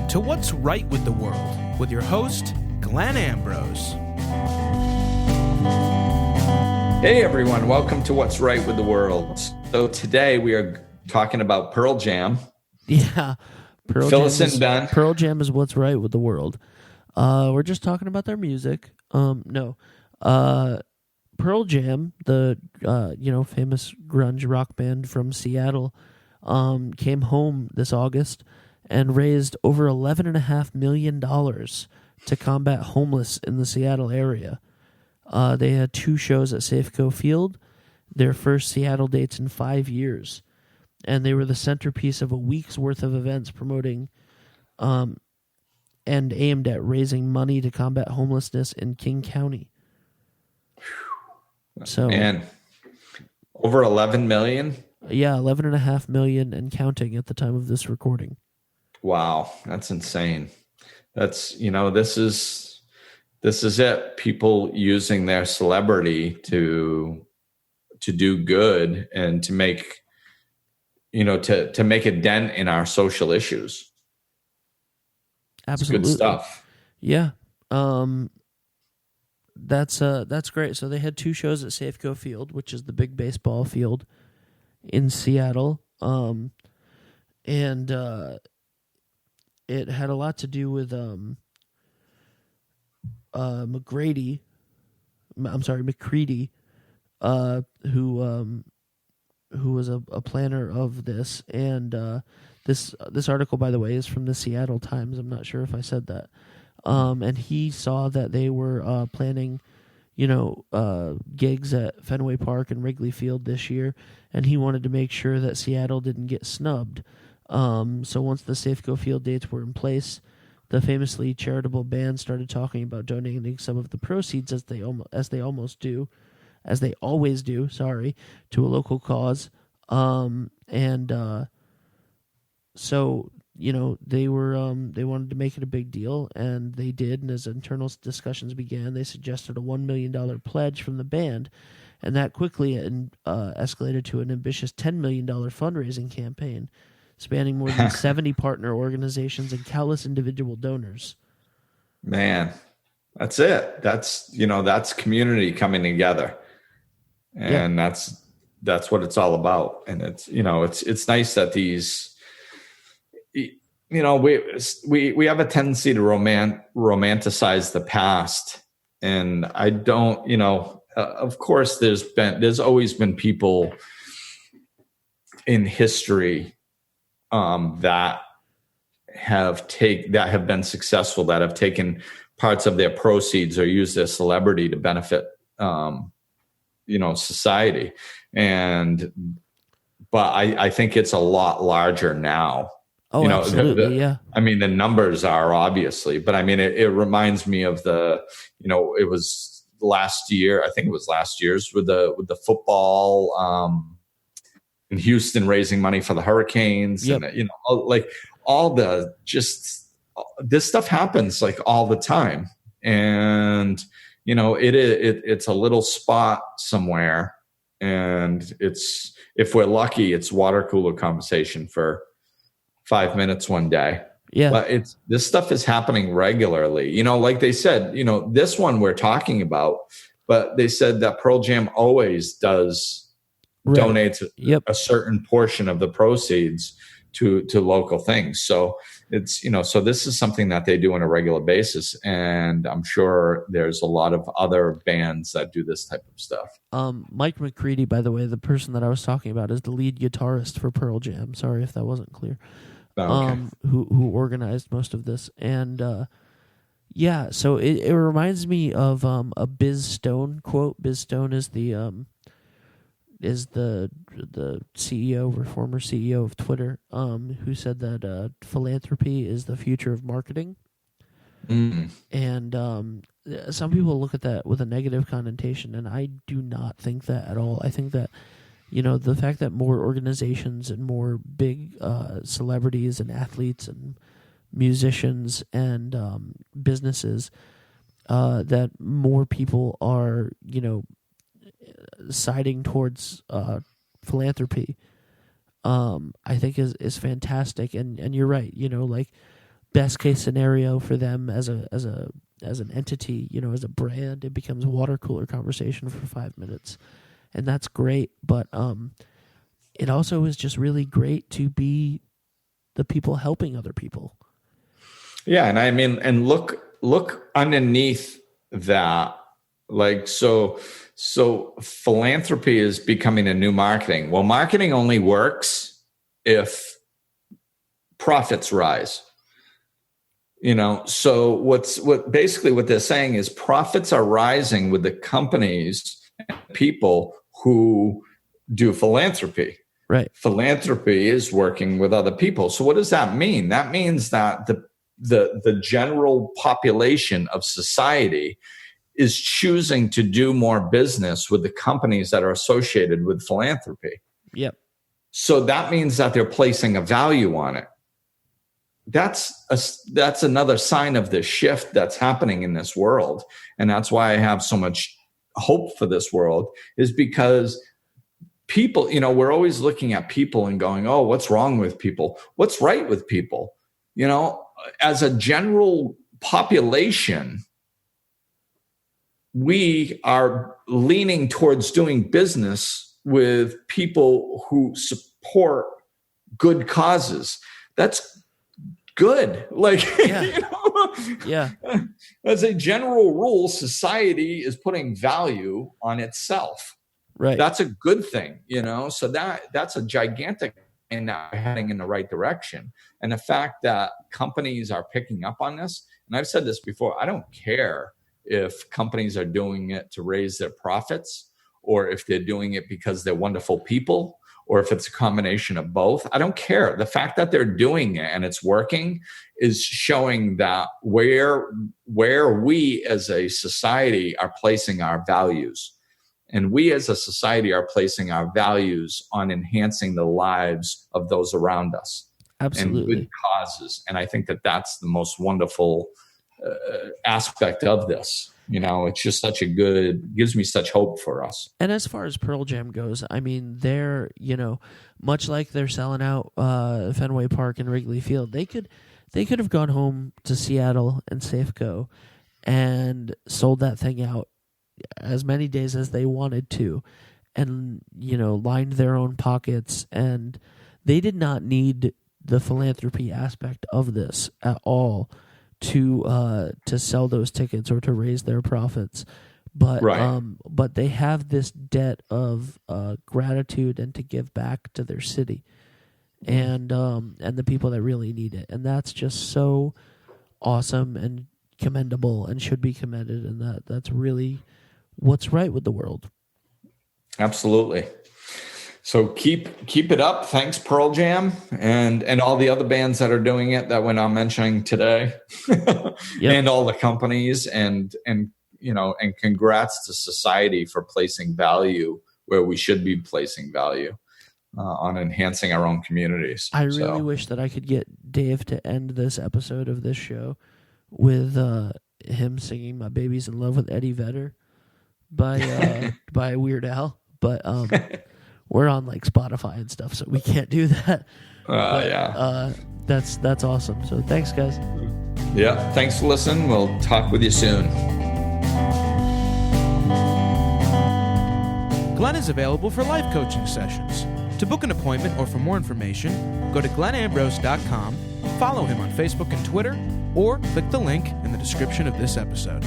to What's Right with the World with your host, Glenn Ambrose. Hey everyone, welcome to What's Right with the World. So today we are talking about Pearl Jam. Yeah, Fill us in, Ben. Pearl Jam is what's right with the world. We're just talking about their music. Pearl Jam, the famous grunge rock band from Seattle, came home this August and raised over $11.5 million to combat homeless in the Seattle area. They had 2 shows at Safeco Field, their first Seattle dates in 5 years. And they were the centerpiece of a week's worth of events promoting and aimed at raising money to combat homelessness in King County. So, and over 11 million? Yeah, 11.5 million and counting at the time of this recording. Wow, that's insane. That's, this is it. People using their celebrity to do good and to make to make a dent in our social issues. Absolutely. It's good stuff. Yeah. That's great. So they had 2 shows at Safeco Field, which is the big baseball field in Seattle. And it had a lot to do with McCready, who was a planner of this, and this article, by the way, is from the Seattle Times. I'm not sure if I said that. And he saw that they were planning, gigs at Fenway Park and Wrigley Field this year, and he wanted to make sure that Seattle didn't get snubbed. So once the Safeco Field dates were in place, the famously charitable band started talking about donating some of the proceeds, as they always do, to a local cause. So they wanted to make it a big deal, and they did. And as internal discussions began, they suggested a $1 million pledge from the band, and that quickly escalated to an ambitious $10 million fundraising campaign, spanning more than 70 partner organizations and countless individual donors. Man, that's it. That's community coming together. And that's what it's all about. And it's nice that these, we have a tendency to romanticize the past. And I don't, of course there's always been people in history that have been successful, that have taken parts of their proceeds or used their celebrity to benefit society. But I think it's a lot larger now. Oh, absolutely. Yeah. I mean, the numbers are obviously, but I mean, it reminds me of it was last year. I think it was last year's with the football, in Houston, raising money for the Hurricanes. Yep. And, all this stuff happens like all the time. And, it's a little spot somewhere, and if we're lucky, it's water cooler conversation for 5 minutes one day. Yeah. But this stuff is happening regularly. Like they said, this one we're talking about, but they said that Pearl Jam always does donates a certain portion of the proceeds to local things. So it's, so this is something that they do on a regular basis. And I'm sure there's a lot of other bands that do this type of stuff. Mike McCready, by the way, the person that I was talking about, is the lead guitarist for Pearl Jam. Sorry if that wasn't clear. Okay. Who organized most of this. And, so it reminds me of a Biz Stone quote. Biz Stone is the CEO or former CEO of Twitter, who said that philanthropy is the future of marketing. Mm. And some people look at that with a negative connotation, and I do not think that at all. I think that, the fact that more organizations and more big celebrities and athletes and musicians and businesses, that more people are, siding towards philanthropy, I think is fantastic. And you're right, best case scenario for them as an entity, as a brand, it becomes water cooler conversation for 5 minutes, and that's great. But it also is just really great to be the people helping other people. Yeah, and I mean, and look underneath that. Like, so philanthropy is becoming a new marketing. Well, marketing only works if profits rise. So what they're saying is profits are rising with the companies and people who do philanthropy. Right. Philanthropy is working with other people. So what does that mean? That means that the general population of society is choosing to do more business with the companies that are associated with philanthropy. Yep. So that means that they're placing a value on it. That's another sign of the shift that's happening in this world. And that's why I have so much hope for this world, is because people, we're always looking at people and going, oh, what's wrong with people? What's right with people? As a general population, we are leaning towards doing business with people who support good causes. That's good. Like, yeah. Yeah. As a general rule, society is putting value on itself. Right. That's a good thing, so that's a gigantic thing that we're heading in the right direction. And the fact that companies are picking up on this, and I've said this before, I don't care if companies are doing it to raise their profits, or if they're doing it because they're wonderful people, or if it's a combination of both. I don't care. The fact that they're doing it and it's working is showing that where we as a society are placing our values. And we as a society are placing our values on enhancing the lives of those around us. Absolutely. And good causes. And I think that that's the most wonderful aspect of this. It's just gives me such hope for us. And as far as Pearl Jam goes, I mean, they're, much like they're selling out Fenway Park and Wrigley Field, they could have gone home to Seattle and Safeco and sold that thing out as many days as they wanted to, and lined their own pockets, and they did not need the philanthropy aspect of this at all to sell those tickets or to raise their profits, but right. But they have this debt of gratitude and to give back to their city and the people that really need it, and that's just so awesome and commendable and should be commended, and that's really what's right with the world. Absolutely. So keep it up. Thanks, Pearl Jam, and all the other bands that are doing it that we're not mentioning today, Yep. And all the companies, and congrats to society for placing value where we should be placing value on enhancing our own communities. I really wish that I could get Dave to end this episode of this show with him singing "My Baby's in Love with Eddie Vedder" by Weird Al, but we're on like Spotify and stuff, so we can't do that. Yeah. That's awesome. So thanks, guys. Yeah. Thanks for listening. We'll talk with you soon. Glenn is available for life coaching sessions. To book an appointment or for more information, go to glennambrose.com, follow him on Facebook and Twitter, or click the link in the description of this episode.